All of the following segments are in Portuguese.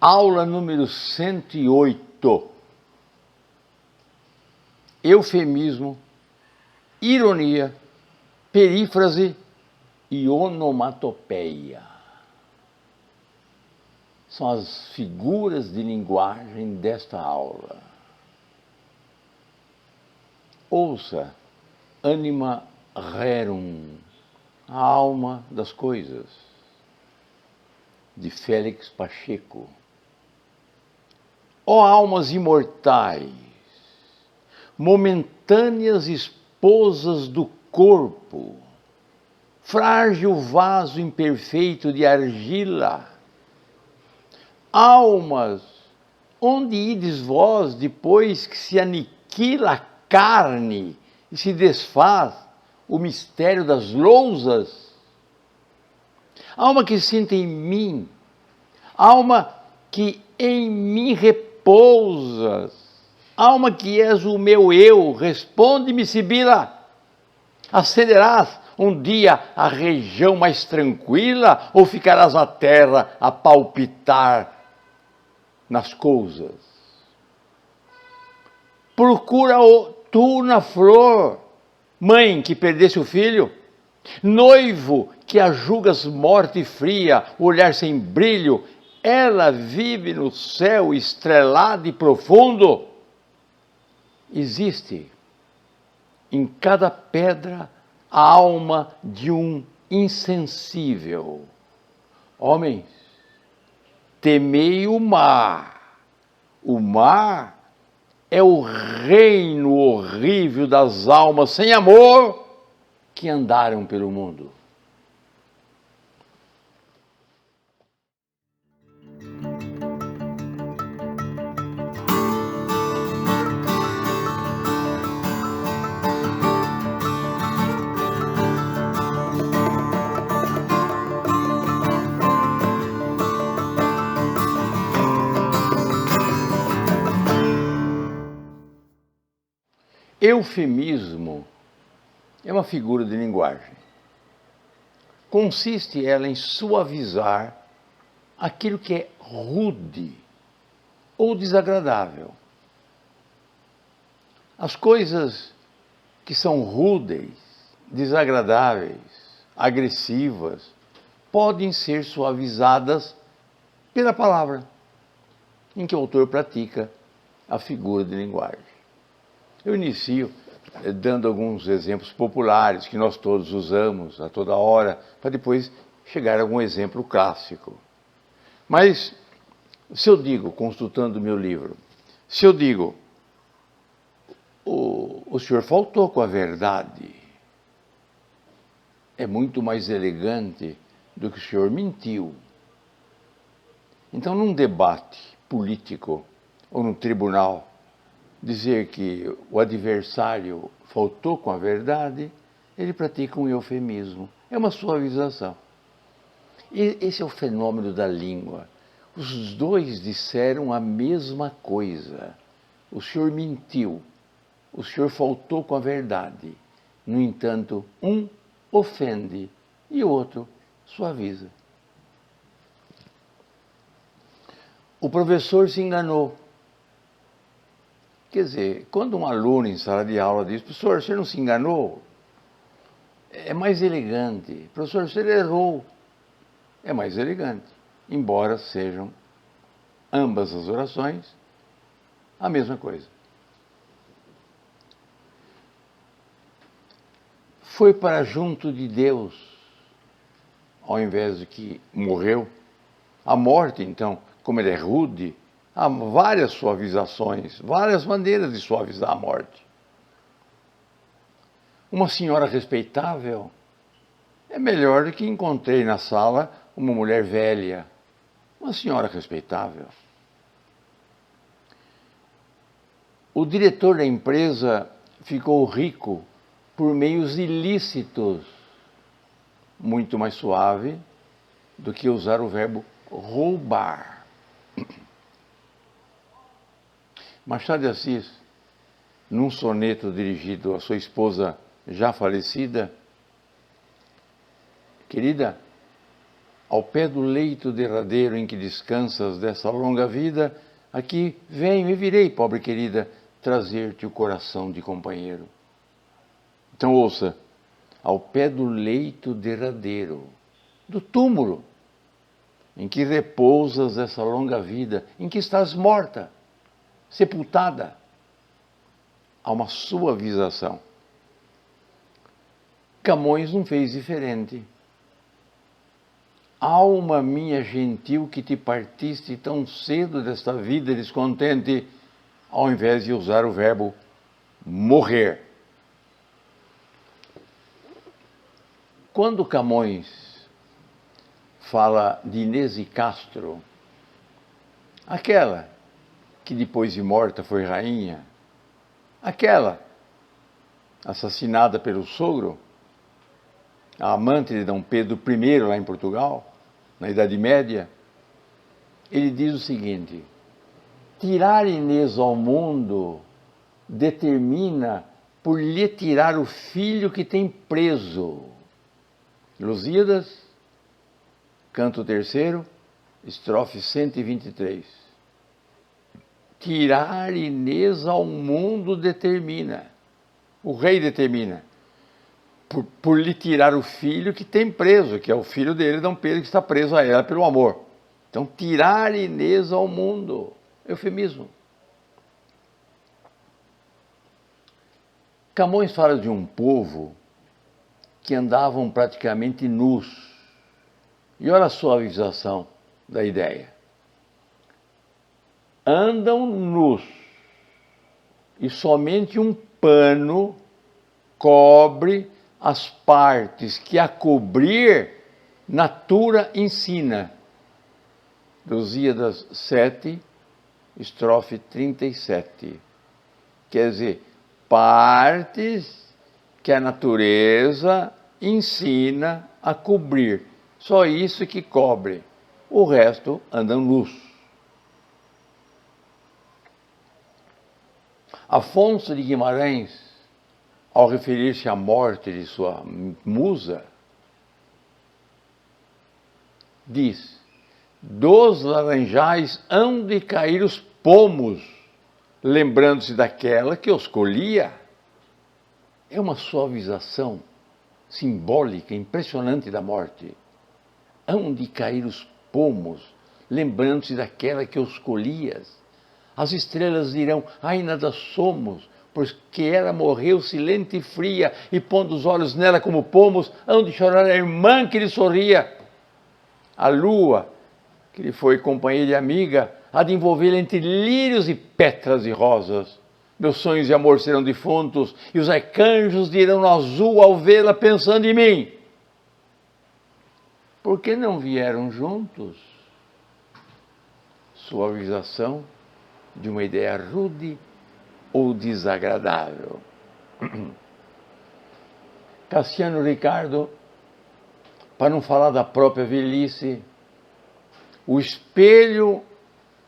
Aula número 108. Eufemismo, ironia, perífrase e onomatopeia. São as figuras de linguagem desta aula. Ouça, anima rerum, a alma das coisas, de Félix Pacheco. Ó almas imortais, momentâneas esposas do corpo, frágil vaso imperfeito de argila, almas, onde ides vós depois que se aniquila a carne e se desfaz o mistério das lousas? Alma que sinta em mim, alma que em mim repousas, alma que és o meu eu, responde-me, Sibila, ascenderás um dia à região mais tranquila ou ficarás na terra a palpitar nas coisas? Procura-o tu na flor, mãe que perdesse o filho, noivo que a julgas morte fria, olhar sem brilho, ela vive no céu estrelado e profundo. Existe em cada pedra a alma de um insensível. Homens, temei o mar. O mar é o reino horrível das almas sem amor que andaram pelo mundo. Eufemismo é uma figura de linguagem. Consiste ela em suavizar aquilo que é rude ou desagradável. As coisas que são rudes, desagradáveis, agressivas, podem ser suavizadas pela palavra, em que o autor pratica a figura de linguagem. Eu inicio dando alguns exemplos populares que nós todos usamos a toda hora, para depois chegar a algum exemplo clássico. Mas, se eu digo, consultando o meu livro, se eu digo, o senhor faltou com a verdade, é muito mais elegante do que o senhor mentiu. Então, num debate político ou num tribunal, dizer que o adversário faltou com a verdade, ele pratica um eufemismo. É uma suavização. E esse é o fenômeno da língua. Os dois disseram a mesma coisa. O senhor mentiu. O senhor faltou com a verdade. No entanto, um ofende e o outro suaviza. O professor se enganou. Quer dizer, quando um aluno em sala de aula diz, professor, você não se enganou? É mais elegante. Professor, você errou. É mais elegante. Embora sejam ambas as orações a mesma coisa. Foi para junto de Deus, ao invés de que morreu. A morte, então, como ele é rude, há várias suavizações, várias maneiras de suavizar a morte. Uma senhora respeitável é melhor do que encontrei na sala uma mulher velha. Uma senhora respeitável. O diretor da empresa ficou rico por meios ilícitos, muito mais suave do que usar o verbo roubar. Machado de Assis, num soneto dirigido à sua esposa já falecida, querida, ao pé do leito derradeiro em que descansas dessa longa vida, aqui venho e virei, pobre querida, trazer-te o coração de companheiro. Então ouça, ao pé do leito derradeiro, do túmulo, em que repousas essa longa vida, em que estás morta, sepultada, há uma suavização. Camões não fez diferente. Alma minha gentil, que te partiste tão cedo desta vida descontente, ao invés de usar o verbo morrer. Quando Camões fala de Inês de Castro, aquela que depois de morta foi rainha, aquela assassinada pelo sogro, a amante de Dom Pedro I lá em Portugal, na Idade Média, ele diz o seguinte: tirar Inês ao mundo determina por lhe tirar o filho que tem preso. Lusíadas, canto 3º, estrofe 123. Tirar Inês ao mundo determina, o rei determina, por lhe tirar o filho que tem preso, que é o filho dele, Dom Pedro, que está preso a ela pelo amor. Então, tirar Inês ao mundo, eufemismo. Camões fala de um povo que andavam praticamente nus. E olha a suavização da ideia. Andam nus e somente um pano cobre as partes que a cobrir natura ensina. Lusíadas 7, estrofe 37. Quer dizer, partes que a natureza ensina a cobrir. Só isso que cobre. O resto andam nus. Afonso de Guimarães, ao referir-se à morte de sua musa, diz: dos laranjais hão de cair os pomos, lembrando-se daquela que os colhia. É uma suavização simbólica, impressionante da morte. Hão de cair os pomos, lembrando-se daquela que os colhias. As estrelas dirão: ai, nada somos, porque ela morreu silente e fria, e pondo os olhos nela como pomos, hão de chorar a irmã que lhe sorria. A lua, que lhe foi companheira e amiga, há de envolvê-la entre lírios e pétalas de rosas. Meus sonhos de amor serão defuntos, e os arcanjos dirão no azul ao vê-la pensando em mim: por que não vieram juntos? Suavização de uma ideia rude ou desagradável. Cassiano Ricardo, para não falar da própria velhice, o espelho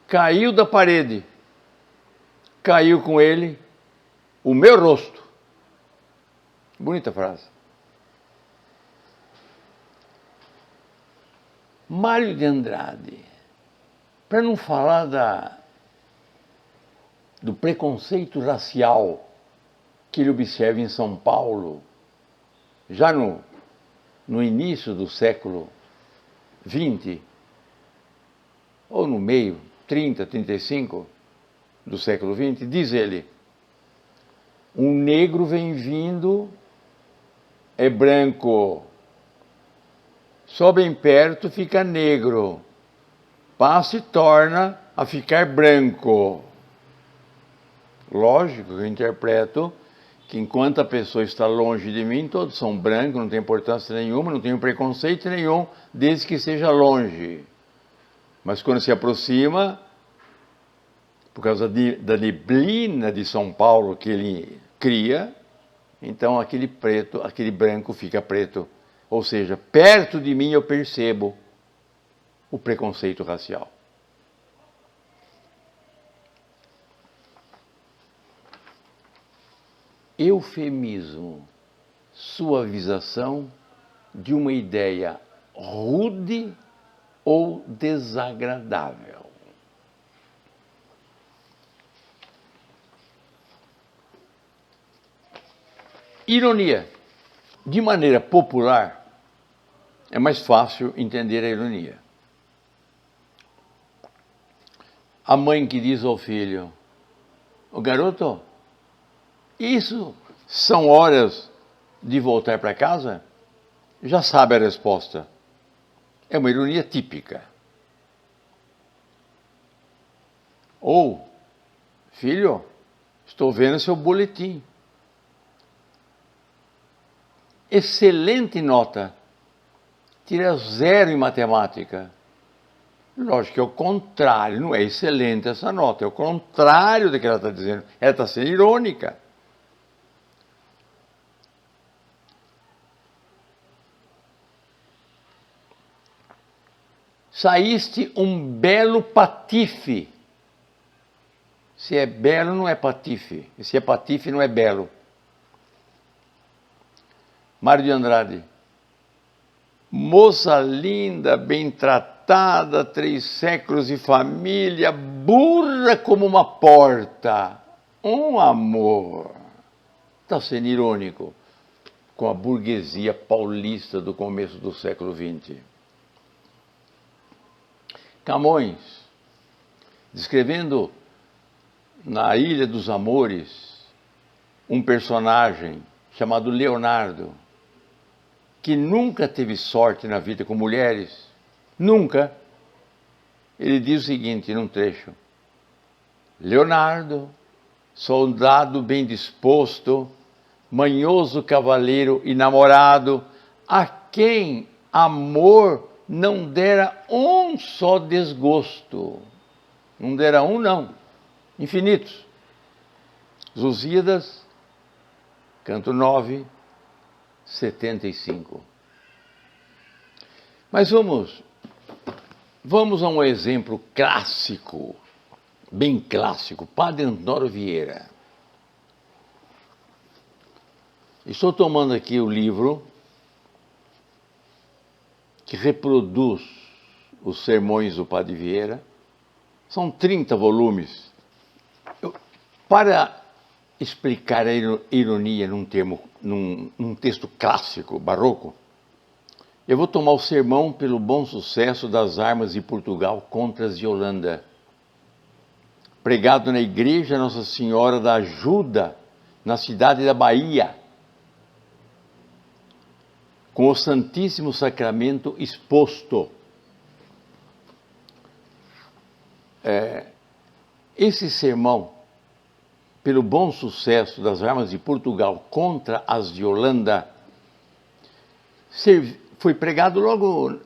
caiu da parede, caiu com ele o meu rosto. Bonita frase. Mário de Andrade, para não falar do preconceito racial que ele observa em São Paulo, já no início do século XX, ou no meio, 30, 35 do século XX, diz ele: um negro vem vindo, é branco, só bem perto fica negro, passa e torna a ficar branco. Lógico que eu interpreto que enquanto a pessoa está longe de mim, todos são brancos, não tem importância nenhuma, não tenho preconceito nenhum, desde que seja longe. Mas quando se aproxima, por causa da neblina de São Paulo que ele cria, então aquele preto, aquele branco fica preto. Ou seja, perto de mim eu percebo o preconceito racial. Eufemismo, suavização de uma ideia rude ou desagradável. Ironia. De maneira popular, é mais fácil entender a ironia. A mãe que diz ao filho: "Ô garoto, isso são horas de voltar para casa?" Já sabe a resposta. É uma ironia típica. Ou: "Filho, estou vendo seu boletim. Excelente nota. Tira 0 em matemática." Lógico que é o contrário, não é excelente essa nota, é o contrário do que ela está dizendo. Ela está sendo irônica. Saíste um belo patife. Se é belo, não é patife. E se é patife, não é belo. Mário de Andrade. Moça linda, bem tratada, 3 séculos de família, burra como uma porta. Um amor. Está sendo irônico com a burguesia paulista do começo do século XX. Camões, descrevendo na Ilha dos Amores um personagem chamado Leonardo, que nunca teve sorte na vida com mulheres, nunca. Ele diz o seguinte num trecho: Leonardo, soldado bem disposto, manhoso cavaleiro e namorado, a quem amor não dera um só desgosto. Não dera um, não. Infinitos. Lusíadas, canto 9, 75. Mas vamos a um exemplo clássico, bem clássico, Padre Antônio Vieira. Estou tomando aqui o livro que reproduz os sermões do Padre Vieira. São 30 volumes. Para explicar a ironia num texto clássico, barroco, eu vou tomar o sermão pelo bom sucesso das armas de Portugal contra as de Holanda, pregado na Igreja Nossa Senhora da Ajuda, na cidade da Bahia, com o Santíssimo Sacramento exposto. Esse sermão, pelo bom sucesso das armas de Portugal contra as de Holanda, foi pregado logo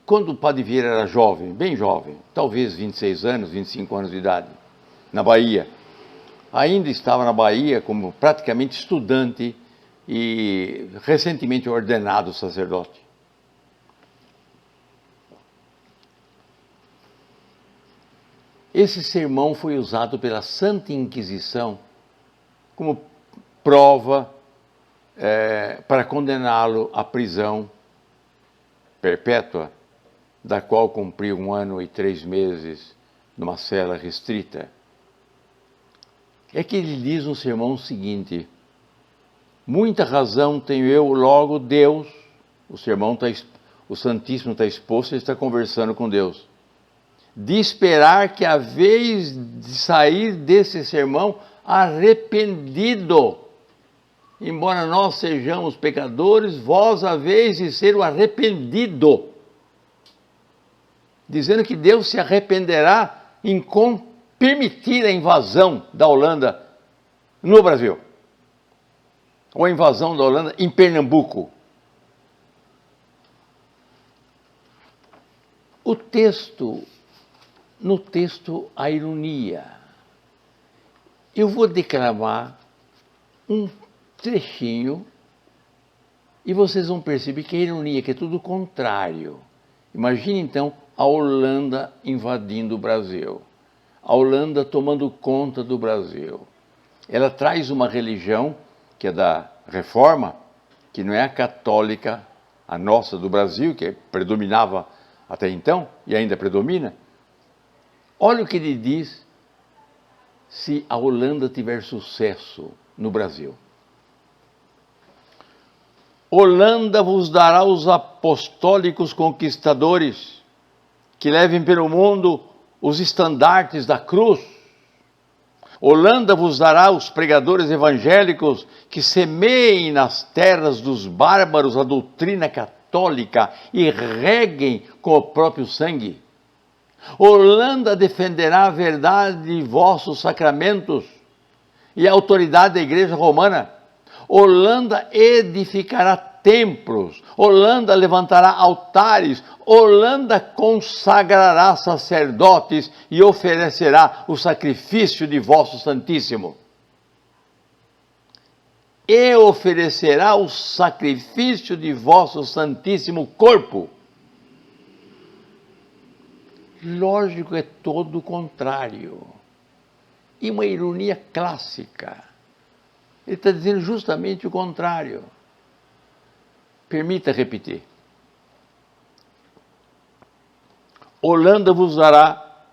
quando o Padre Vieira era jovem, bem jovem, talvez 26 anos, 25 anos de idade, na Bahia. Ainda estava na Bahia como praticamente estudante e recentemente ordenado sacerdote. Esse sermão foi usado pela Santa Inquisição como prova para condená-lo à prisão perpétua, da qual cumpriu 1 ano e 3 meses numa cela restrita. É que ele diz no sermão o seguinte: muita razão tenho eu, logo Deus, o Santíssimo está exposto, ele está conversando com Deus, de esperar que a vez de sair desse sermão arrependido. Embora nós sejamos pecadores, vós a vez de ser o arrependido. Dizendo que Deus se arrependerá em permitir a invasão da Holanda no Brasil. Ou a invasão da Holanda em Pernambuco. No texto, a ironia. Eu vou declamar um trechinho e vocês vão perceber que a ironia, que é tudo o contrário. Imagine então a Holanda invadindo o Brasil, a Holanda tomando conta do Brasil. Ela traz uma religião que é da Reforma, que não é a católica, a nossa do Brasil, que predominava até então, e ainda predomina. Olha o que ele diz se a Holanda tiver sucesso no Brasil. Holanda vos dará os apostólicos conquistadores que levem pelo mundo os estandartes da cruz. Holanda vos dará os pregadores evangélicos que semeiem nas terras dos bárbaros a doutrina católica e reguem com o próprio sangue. Holanda defenderá a verdade de vossos sacramentos e a autoridade da Igreja Romana. Holanda edificará templos. Holanda levantará altares. Holanda consagrará sacerdotes e oferecerá o sacrifício de vosso Santíssimo. E oferecerá o sacrifício de vosso Santíssimo corpo. Lógico, é todo o contrário. E uma ironia clássica. Ele está dizendo justamente o contrário. Permita repetir. Holanda vos dará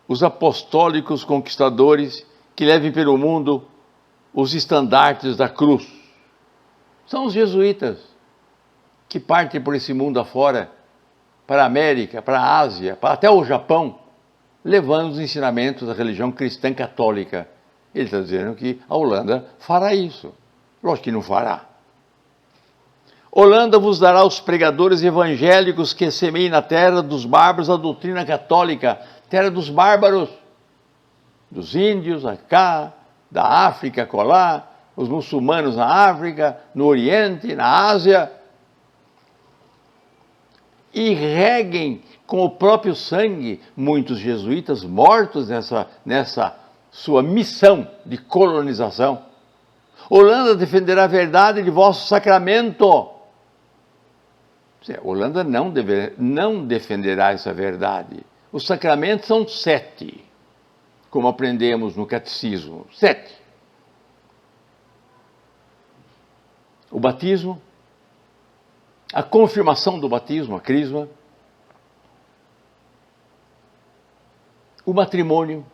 os apostólicos conquistadores que levem pelo mundo os estandartes da cruz. São os jesuítas que partem por esse mundo afora, para a América, para a Ásia, até o Japão, levando os ensinamentos da religião cristã católica. Ele está dizendo que a Holanda fará isso. Lógico que não fará. Holanda vos dará os pregadores evangélicos que semeiem na terra dos bárbaros a doutrina católica. Terra dos bárbaros, dos índios, cá, da África, acolá, os muçulmanos na África, no Oriente, na Ásia. E reguem com o próprio sangue muitos jesuítas mortos nessa sua missão de colonização. Holanda defenderá a verdade de vosso sacramento. Holanda não defenderá essa verdade. Os sacramentos são 7, como aprendemos no catecismo. 7. O batismo, a confirmação do batismo, a crisma, o matrimônio,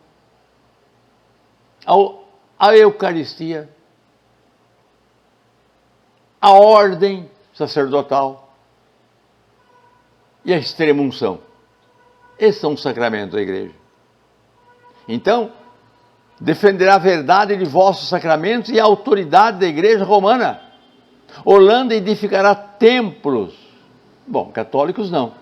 a Eucaristia, a ordem sacerdotal e a extrema-unção. Esses são os sacramentos da igreja. Então, defenderá a verdade de vossos sacramentos e a autoridade da igreja romana. Holanda edificará templos. Bom, católicos não.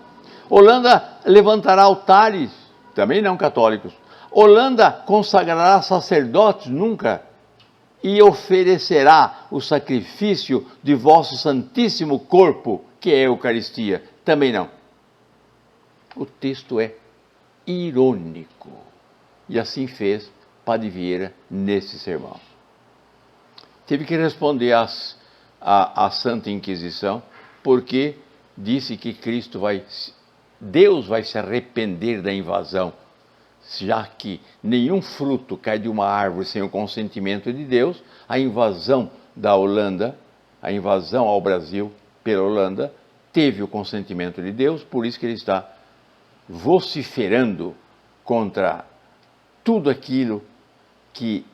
Holanda levantará altares. Também não católicos. Holanda consagrará sacerdotes. Nunca. E oferecerá o sacrifício de vosso santíssimo corpo, que é a Eucaristia. Também não. O texto é irônico. E assim fez Padre Vieira nesse sermão. Teve que responder à Santa Inquisição, porque disse que Deus vai se arrepender da invasão, já que nenhum fruto cai de uma árvore sem o consentimento de Deus. A invasão da Holanda, a invasão ao Brasil pela Holanda, teve o consentimento de Deus, por isso que ele está vociferando contra tudo aquilo que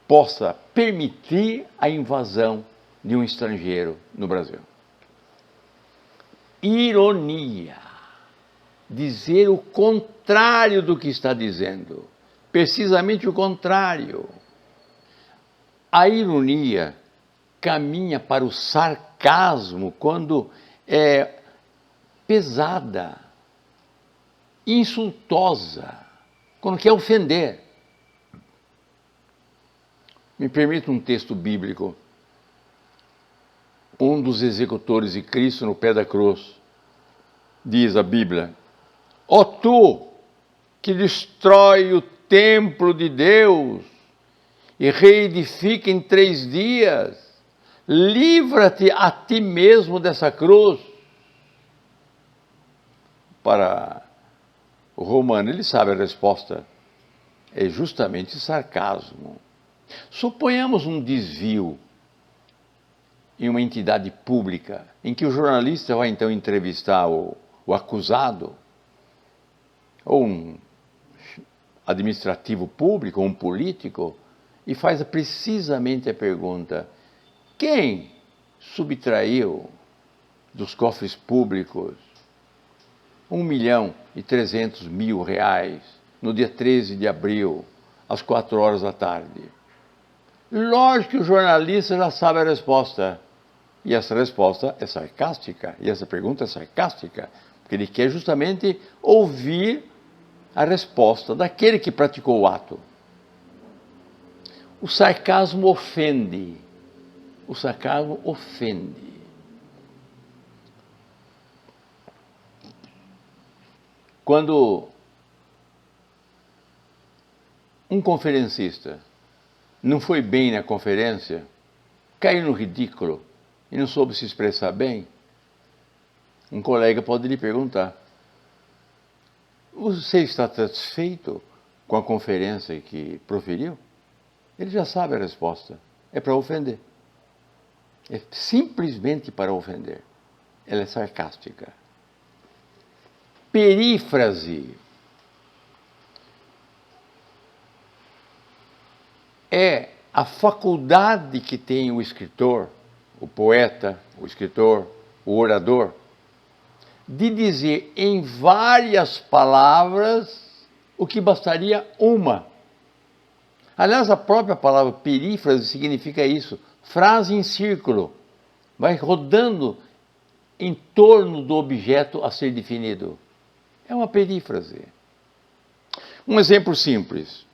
possa permitir a invasão de um estrangeiro no Brasil. Ironia. Dizer o contrário do que está dizendo. Precisamente o contrário. A ironia caminha para o sarcasmo quando é pesada, insultosa, quando quer ofender. Me permita um texto bíblico. Um dos executores de Cristo no pé da cruz, diz a Bíblia: ó tu que destrói o templo de Deus e reedifica em 3 dias, livra-te a ti mesmo dessa cruz. Para o romano, ele sabe a resposta. É justamente sarcasmo. Suponhamos um desvio em uma entidade pública, em que o jornalista vai então entrevistar o acusado, ou um administrativo público, ou um político, e faz precisamente a pergunta: quem subtraiu dos cofres públicos 1.300.000 reais no dia 13 de abril, às 4 horas da tarde? Lógico que o jornalista já sabe a resposta. E essa resposta é sarcástica, e essa pergunta é sarcástica, porque ele quer justamente ouvir a resposta daquele que praticou o ato. O sarcasmo ofende. O sarcasmo ofende. Quando um conferencista não foi bem na conferência, caiu no ridículo e não soube se expressar bem, um colega pode lhe perguntar: você está satisfeito com a conferência que proferiu? Ele já sabe a resposta. É para ofender. É simplesmente para ofender. Ela é sarcástica. Perífrase é a faculdade que tem o escritor, o poeta, o escritor, o orador, de dizer em várias palavras o que bastaria uma. Aliás, a própria palavra perífrase significa isso, frase em círculo, vai rodando em torno do objeto a ser definido. É uma perífrase. Um exemplo simples.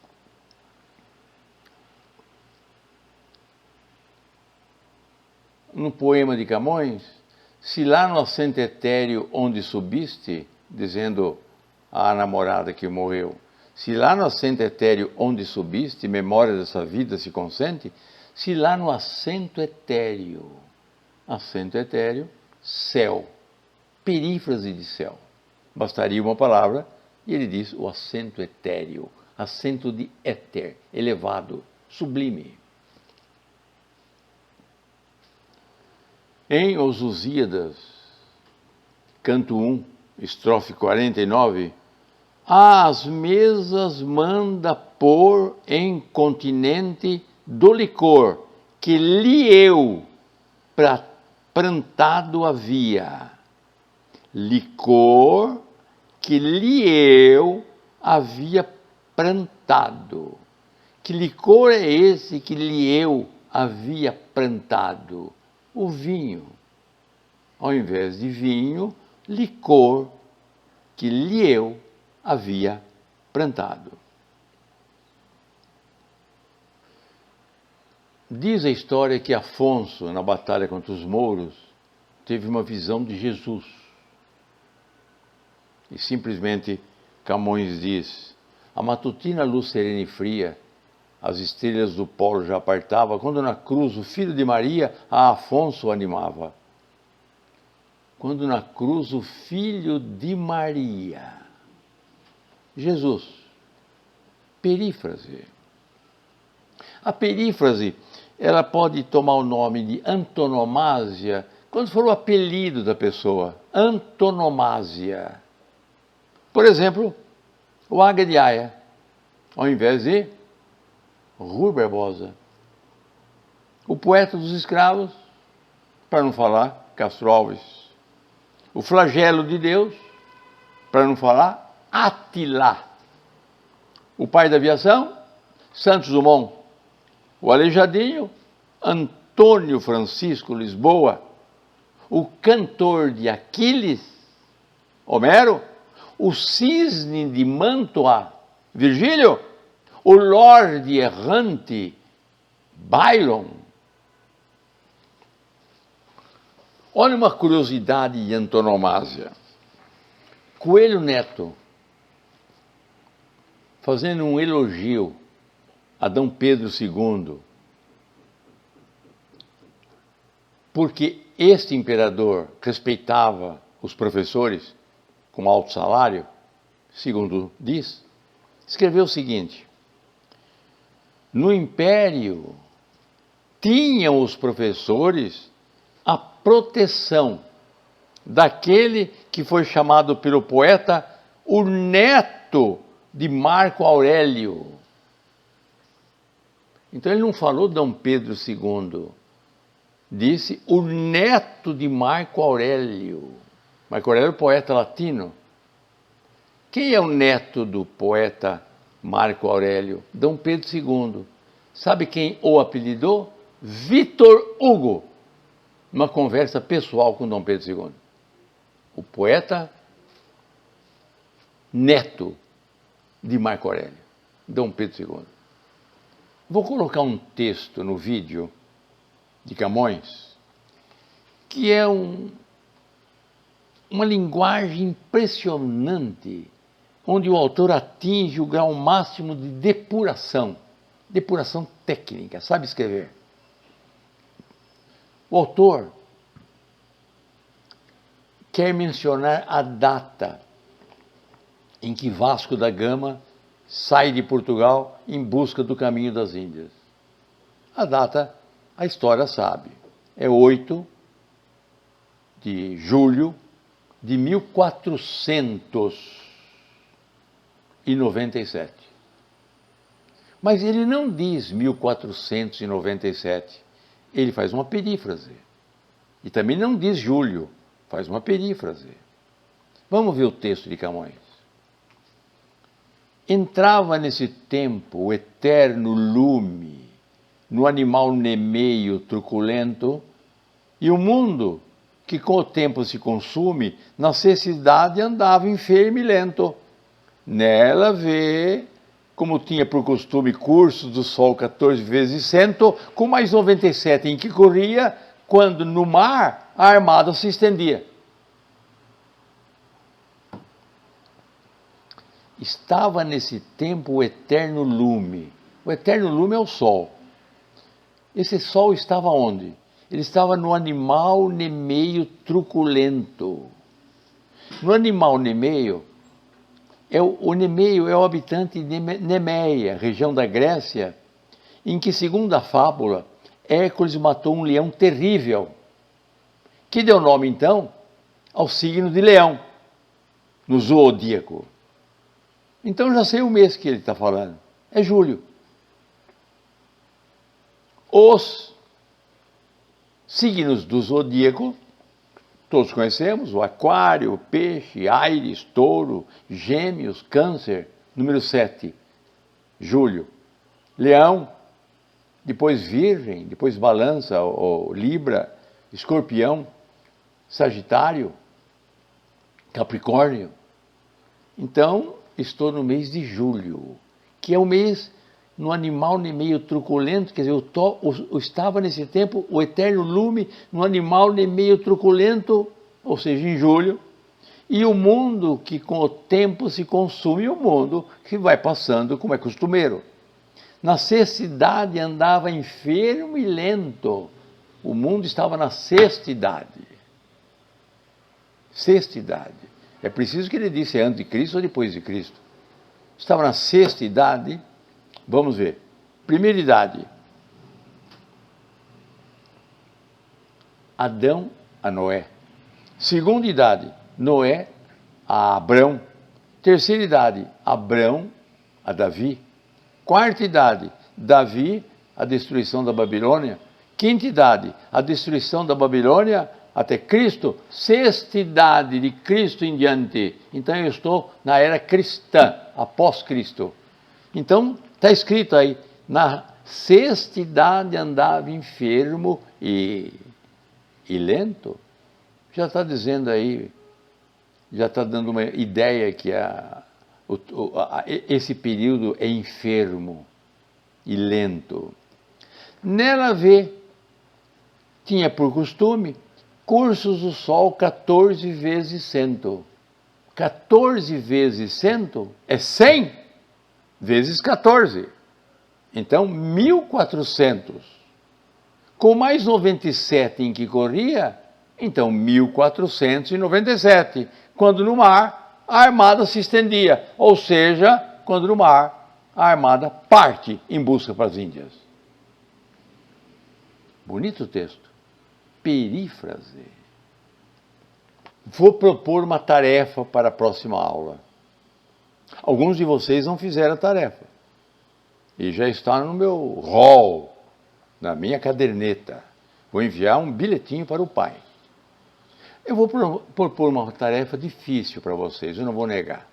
No poema de Camões, se lá no assento etéreo onde subiste, dizendo à namorada que morreu, se lá no assento etéreo onde subiste, memória dessa vida se consente, se lá no assento etéreo, céu, perífrase de céu. Bastaria uma palavra e ele diz o assento etéreo, assento de éter, elevado, sublime. Em Os Lusíadas, canto 1, estrofe 49, as mesas manda pôr em continente do licor, que lhe eu plantado havia. Licor que lhe eu havia plantado. Que licor é esse que lhe eu havia plantado? O vinho. Ao invés de vinho, licor que lhe eu havia plantado. Diz a história que Afonso, na batalha contra os mouros, teve uma visão de Jesus. E simplesmente Camões diz: a matutina luz serena e fria, as estrelas do polo já apartava, quando na cruz o filho de Maria a Afonso animava. Quando na cruz o filho de Maria, Jesus, perífrase. A perífrase, ela pode tomar o nome de antonomásia, quando for o apelido da pessoa, antonomásia. Por exemplo, o Águia de Aia, ao invés de Rui Barbosa. O poeta dos escravos, para não falar Castro Alves. O flagelo de Deus, para não falar Átila. O pai da aviação, Santos Dumont. O Aleijadinho, Antônio Francisco Lisboa. O cantor de Aquiles, Homero. O cisne de Mantua, Virgílio. O Lorde errante, Byron. Olha uma curiosidade de antonomásia. Coelho Neto, fazendo um elogio a Dom Pedro II, porque este imperador respeitava os professores com alto salário, segundo diz, escreveu o seguinte: no Império tinham os professores a proteção daquele que foi chamado pelo poeta o neto neto de Marco Aurélio. Então ele não falou Dom Pedro II, disse o neto de Marco Aurélio. Marco Aurélio, poeta latino. Quem é o neto do poeta Marco Aurélio? Dom Pedro II. Sabe quem o apelidou? Vitor Hugo. Numa conversa pessoal com Dom Pedro II. O poeta neto de Marco Aurélio, Dom Pedro II. Vou colocar um texto no vídeo de Camões, que é uma linguagem impressionante, onde o autor atinge o grau máximo de depuração técnica, sabe escrever. O autor quer mencionar a data em que Vasco da Gama sai de Portugal em busca do caminho das Índias. A data, a história sabe, é 8 de julho de 1497. Mas ele não diz 1497, ele faz uma perífrase. E também não diz julho, faz uma perífrase. Vamos ver o texto de Camões. Entrava nesse tempo o eterno lume no animal nemeio truculento, e o mundo, que com o tempo se consume, na cessidade andava enfermo e lento. Nela vê, como tinha por costume, cursos do sol 14 vezes 100, com mais 97 em que corria, quando no mar a armada se estendia. Estava nesse tempo o eterno lume. O eterno lume é o sol. Esse sol estava onde? Ele estava no animal nemeio truculento. No animal nemeio, o nemeio é o habitante de Nemeia, região da Grécia, em que, segundo a fábula, Hércules matou um leão terrível, que deu nome, então, ao signo de leão, no zodíaco. Então já sei o mês que ele está falando. É julho. Os signos do zodíaco, todos conhecemos, o aquário, o peixe, Áries, touro, gêmeos, câncer, número 7, julho. Leão, depois virgem, depois balança, ou libra, escorpião, sagitário, capricórnio. Então, estou no mês de julho, que é o mês no animal meio truculento, quer dizer, eu estava nesse tempo o eterno lume no animal meio truculento, ou seja, em julho, e o mundo que com o tempo se consume, o mundo que vai passando como é costumeiro. Na cestidade andava enfermo e lento, o mundo estava na cestidade. Cestidade. É preciso que ele disse antes de Cristo ou depois de Cristo. Estava na sexta idade. Vamos ver. Primeira idade. Adão a Noé. Segunda idade. Noé a Abrão. Terceira idade. Abrão a Davi. Quarta idade. Davi a destruição da Babilônia. Quinta idade. A destruição da Babilônia até Cristo. Sexta idade de Cristo em diante. Então eu estou na era cristã, após Cristo. Então está escrito aí, na sexta idade andava enfermo e lento. Já está dizendo aí, já está dando uma ideia que esse período é enfermo e lento. Nela vê, tinha por costume, cursos do sol 14 vezes 100. 14 vezes 100 é 100 vezes 14. Então, 1400. Com mais 97 em que corria, então 1497. Quando no mar, a armada se estendia. Ou seja, quando no mar, a armada parte em busca para as Índias. Bonito texto. Perífrase. Vou propor uma tarefa para a próxima aula. Alguns de vocês não fizeram a tarefa. E já está no meu rol, na minha caderneta. Vou enviar um bilhetinho para o pai. Eu vou propor uma tarefa difícil para vocês, eu não vou negar.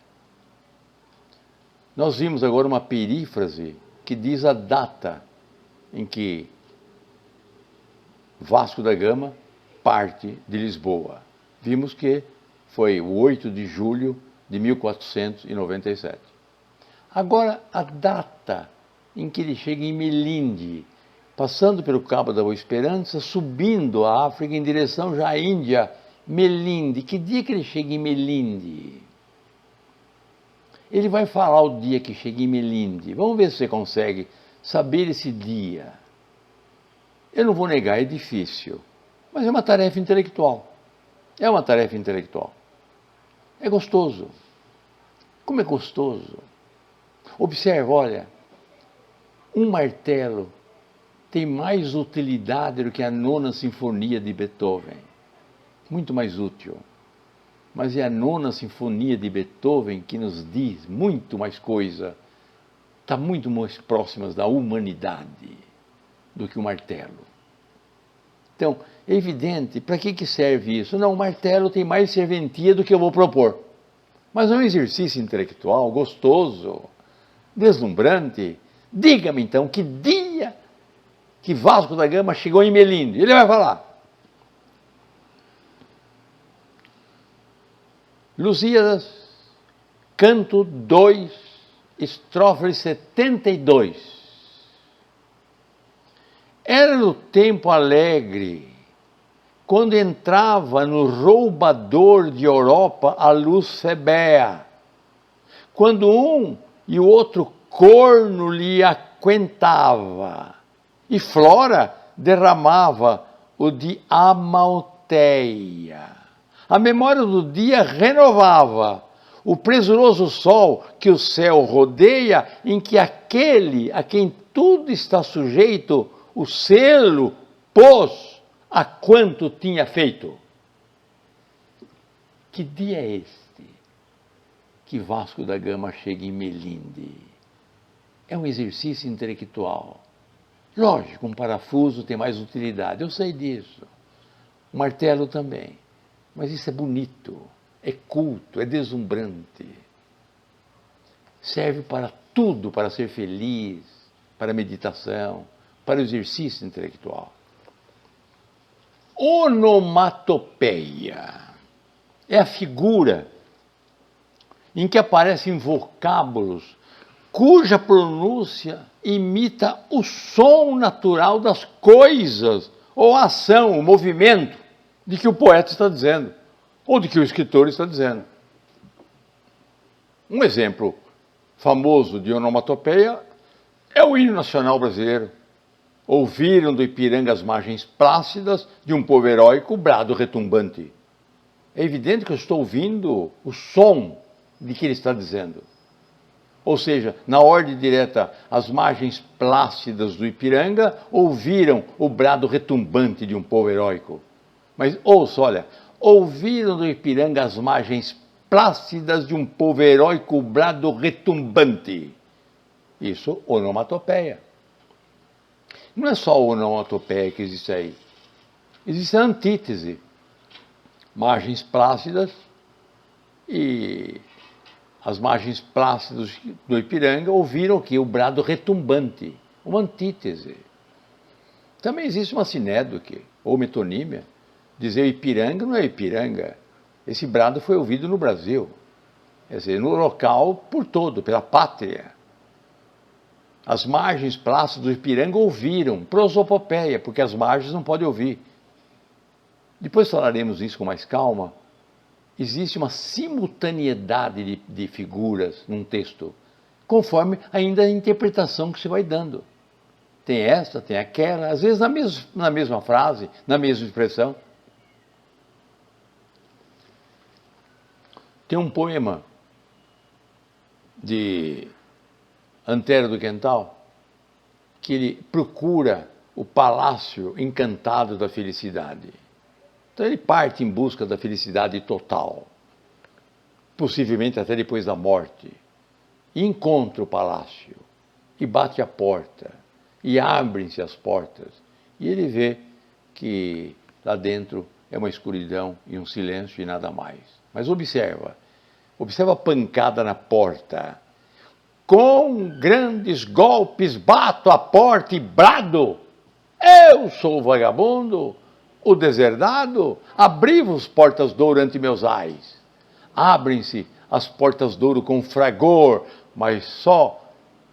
Nós vimos agora uma perífrase que diz a data em que Vasco da Gama parte de Lisboa. Vimos que foi o 8 de julho de 1497. Agora, a data em que ele chega em Melinde, passando pelo Cabo da Boa Esperança, subindo a África em direção já à Índia, Melinde. Que dia que ele chega em Melinde? Ele vai falar o dia que chega em Melinde. Vamos ver se você consegue saber esse dia. Eu não vou negar, é difícil, mas é uma tarefa intelectual. É uma tarefa intelectual. É gostoso. Como é gostoso. Observa, olha, um martelo tem mais utilidade do que a nona sinfonia de Beethoven. Muito mais útil. Mas é a nona sinfonia de Beethoven que nos diz muito mais coisa. Está muito mais próximas da humanidade do que o martelo. Então, é evidente, para que serve isso? Não, o martelo tem mais serventia do que eu vou propor. Mas é um exercício intelectual gostoso, deslumbrante. Diga-me então, que dia que Vasco da Gama chegou em Melinde? Ele vai falar. Lusíadas, canto 2, estrofe 72. Era no tempo alegre, quando entrava no roubador de Europa a luz febéa, quando um e o outro corno lhe aquentava, e Flora derramava o de Amalteia. A memória do dia renovava o presuroso sol que o céu rodeia, em que aquele a quem tudo está sujeito, o selo pôs a quanto tinha feito. Que dia é este que Vasco da Gama chega em Melinde? É um exercício intelectual. Lógico, um parafuso tem mais utilidade, eu sei disso. O martelo também. Mas isso é bonito, é culto, é deslumbrante. Serve para tudo, para ser feliz, para meditação, para o exercício intelectual. Onomatopeia é a figura em que aparecem vocábulos cuja pronúncia imita o som natural das coisas, ou a ação, o movimento de que o poeta está dizendo, ou de que o escritor está dizendo. Um exemplo famoso de onomatopeia é o hino nacional brasileiro. Ouviram do Ipiranga as margens plácidas de um povo heróico, brado retumbante. É evidente que eu estou ouvindo o som de que ele está dizendo. Ou seja, na ordem direta, as margens plácidas do Ipiranga ouviram o brado retumbante de um povo heróico. Mas ouça, olha, ouviram do Ipiranga as margens plácidas de um povo heróico, brado retumbante. Isso, onomatopeia. Não é só a onomatopeia que existe aí. Existe a antítese. Margens plácidas e as margens plácidas do Ipiranga ouviram o quê? O brado retumbante. Uma antítese. Também existe uma sinédoque, ou metonímia. Dizer Ipiranga não é Ipiranga. Esse brado foi ouvido no Brasil. Quer dizer, no local por todo, pela pátria. As margens plácidas do Ipiranga ouviram, prosopopeia, porque as margens não podem ouvir. Depois falaremos isso com mais calma. Existe uma simultaneidade de figuras num texto, conforme ainda a interpretação que se vai dando. Tem essa, tem aquela, às vezes na mesma frase, na mesma expressão. Tem um poema de Antero do Quental, que ele procura o palácio encantado da felicidade. Então ele parte em busca da felicidade total, possivelmente até depois da morte. e encontra o palácio, e bate a porta, e abrem-se as portas, e ele vê que lá dentro é uma escuridão e um silêncio e nada mais. Mas observa a pancada na porta. Com grandes golpes bato a porta e brado: eu sou o vagabundo, o deserdado, abri-vos portas de ouro ante meus ais. Abrem-se as portas de ouro com fragor, mas só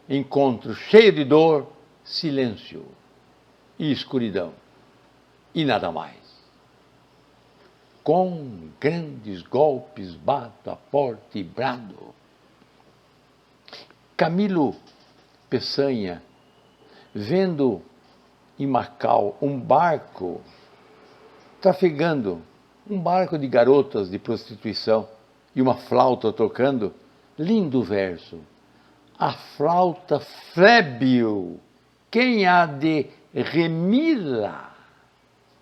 encontro cheio de dor, silêncio e escuridão e nada mais. Com grandes golpes bato a porta e brado. Camilo Peçanha, vendo em Macau um barco trafegando, um barco de garotas de prostituição e uma flauta tocando, lindo verso. A flauta flébil, quem há de remi-la?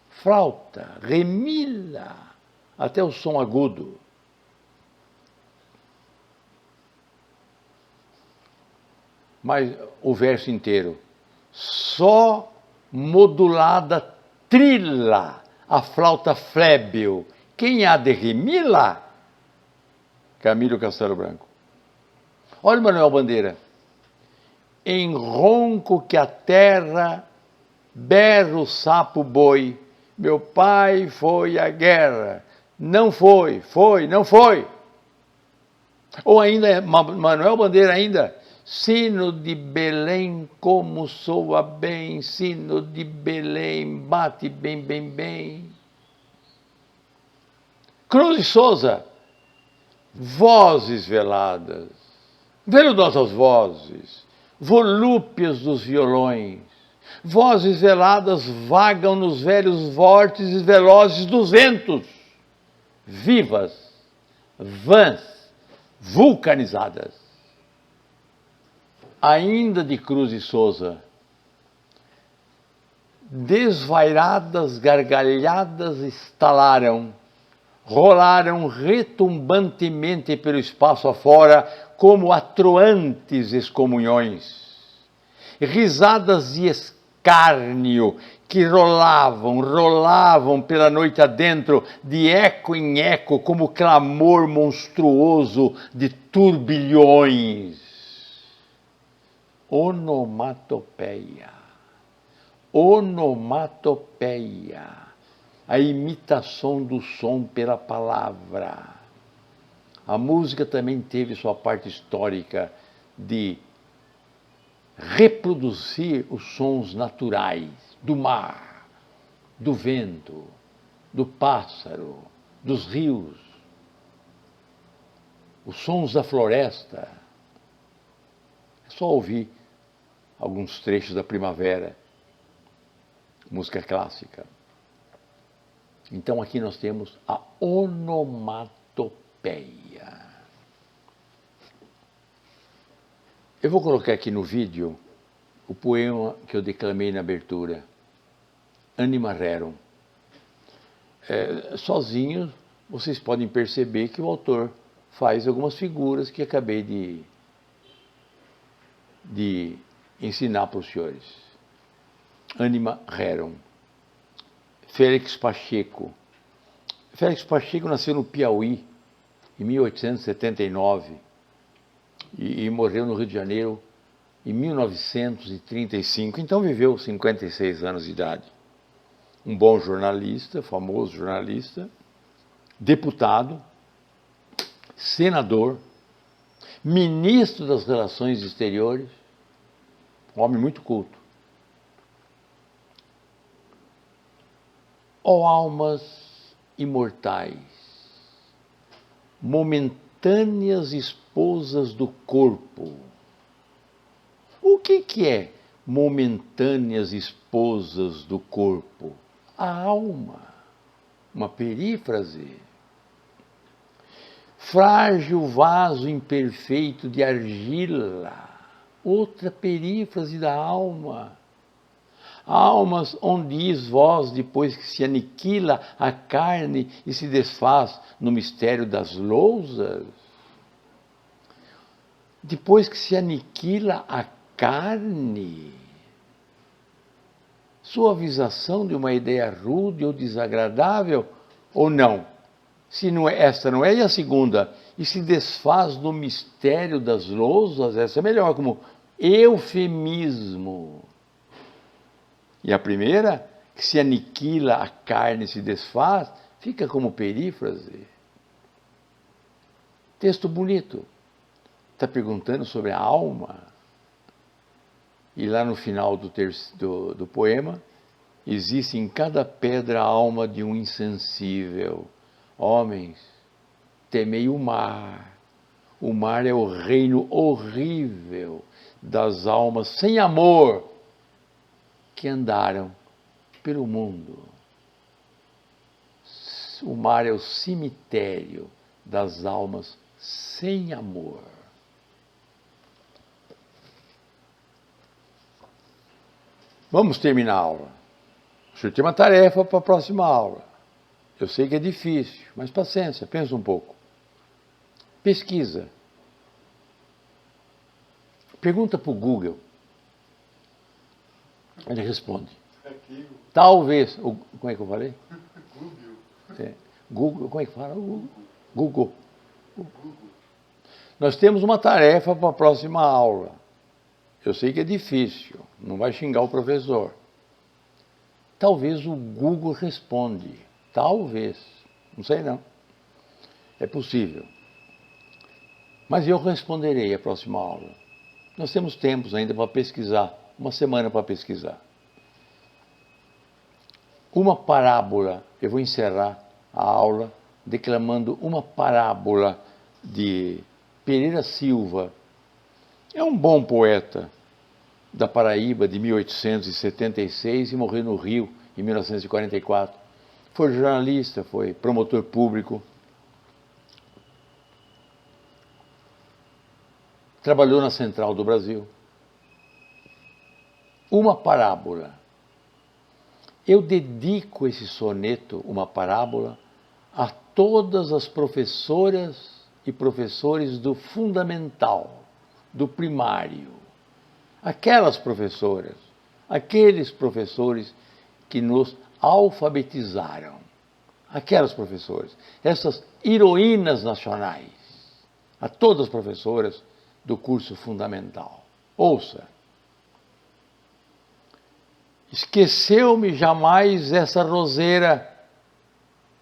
Flauta, remi-la, até o som agudo. Mas o verso inteiro, só modulada trila a flauta flébil, quem há de remi-la? Camilo Castelo Branco. Olha o Manuel Bandeira. Em ronco que a terra berra o sapo boi, meu pai foi à guerra, não foi, não foi. Ou ainda, Manuel Bandeira ainda, sino de Belém, como soa bem, sino de Belém, bate bem, bem, bem. Cruz de Souza, vozes veladas, veludosas vozes, volúpias dos violões, vozes veladas vagam nos velhos vórtices velozes dos ventos, vivas, vãs, vulcanizadas. Ainda de Cruz de Souza, desvairadas gargalhadas estalaram, rolaram retumbantemente pelo espaço afora, como atroantes excomunhões. Risadas de escárnio que rolavam pela noite adentro, de eco em eco, como clamor monstruoso de turbilhões. Onomatopeia, a imitação do som pela palavra. A música também teve sua parte histórica de reproduzir os sons naturais do mar, do vento, do pássaro, dos rios, os sons da floresta. É só ouvir alguns trechos da Primavera, música clássica. Então aqui nós temos a onomatopeia. Eu vou colocar aqui no vídeo o poema que eu declamei na abertura, Anima Rerum. Sozinhos, vocês podem perceber que o autor faz algumas figuras que acabei de ensinar para os senhores. Anima Rerum. Félix Pacheco. Félix Pacheco nasceu no Piauí em 1879 e morreu no Rio de Janeiro em 1935, então viveu 56 anos de idade. Um bom jornalista, famoso jornalista, deputado, senador, ministro das Relações Exteriores, um homem muito culto. Ó almas imortais, momentâneas esposas do corpo. O que é momentâneas esposas do corpo? A alma, uma perífrase. Frágil vaso imperfeito de argila, outra perífrase da alma. Almas onde diz vós depois que se aniquila a carne e se desfaz no mistério das lousas? depois que se aniquila a carne, suavização de uma ideia rude ou desagradável, ou não? Se não é, esta não é, e a segunda? E se desfaz no mistério das lousas, essa é melhor, como eufemismo. E a primeira, que se aniquila a carne e se desfaz, fica como perífrase. Texto bonito. Está perguntando sobre a alma. E lá no final do poema, existe em cada pedra a alma de um insensível. Homens, temei o mar. O mar é o reino horrível das almas sem amor que andaram pelo mundo. O mar é o cemitério das almas sem amor. Vamos terminar a aula. O senhor tem uma tarefa para a próxima aula. Eu sei que é difícil, mas paciência, pensa um pouco. Pesquisa. Pergunta para o Google. Ele responde. Talvez. Como é que eu falei? Google. Google, como é que fala? Google. Nós temos uma tarefa para a próxima aula. Eu sei que é difícil, não vai xingar o professor. Talvez o Google responde. Talvez. Não sei não. É possível. Mas eu responderei a próxima aula. Nós temos tempos ainda para pesquisar. Uma semana para pesquisar. Uma parábola. Eu vou encerrar a aula declamando uma parábola de Pereira Silva. É um bom poeta da Paraíba de 1876 e morreu no Rio em 1944. Foi jornalista, foi promotor público. Trabalhou na Central do Brasil. Uma parábola. Eu dedico esse soneto, uma parábola, a todas as professoras e professores do fundamental, do primário. Aquelas professoras, aqueles professores que nos alfabetizaram. Aquelas professoras, essas heroínas nacionais. A todas as professoras do curso fundamental. Ouça. Esqueceu-me jamais essa roseira,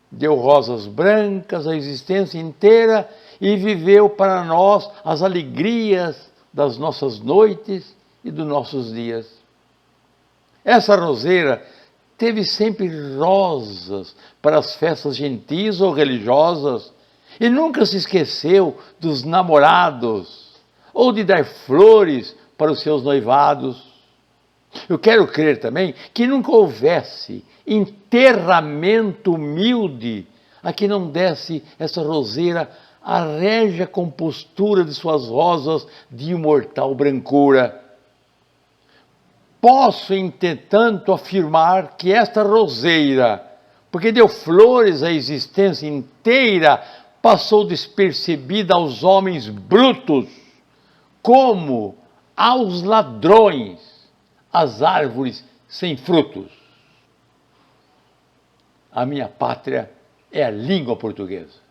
deu rosas brancas a existência inteira e viveu para nós as alegrias das nossas noites e dos nossos dias. Essa roseira teve sempre rosas para as festas gentis ou religiosas e nunca se esqueceu dos namorados ou de dar flores para os seus noivados. Eu quero crer também que nunca houvesse enterramento humilde a que não desse essa roseira a régia compostura de suas rosas de imortal brancura. Posso, entretanto, afirmar que esta roseira, porque deu flores à existência inteira, passou despercebida aos homens brutos, como aos ladrões as árvores sem frutos. A minha pátria é a língua portuguesa.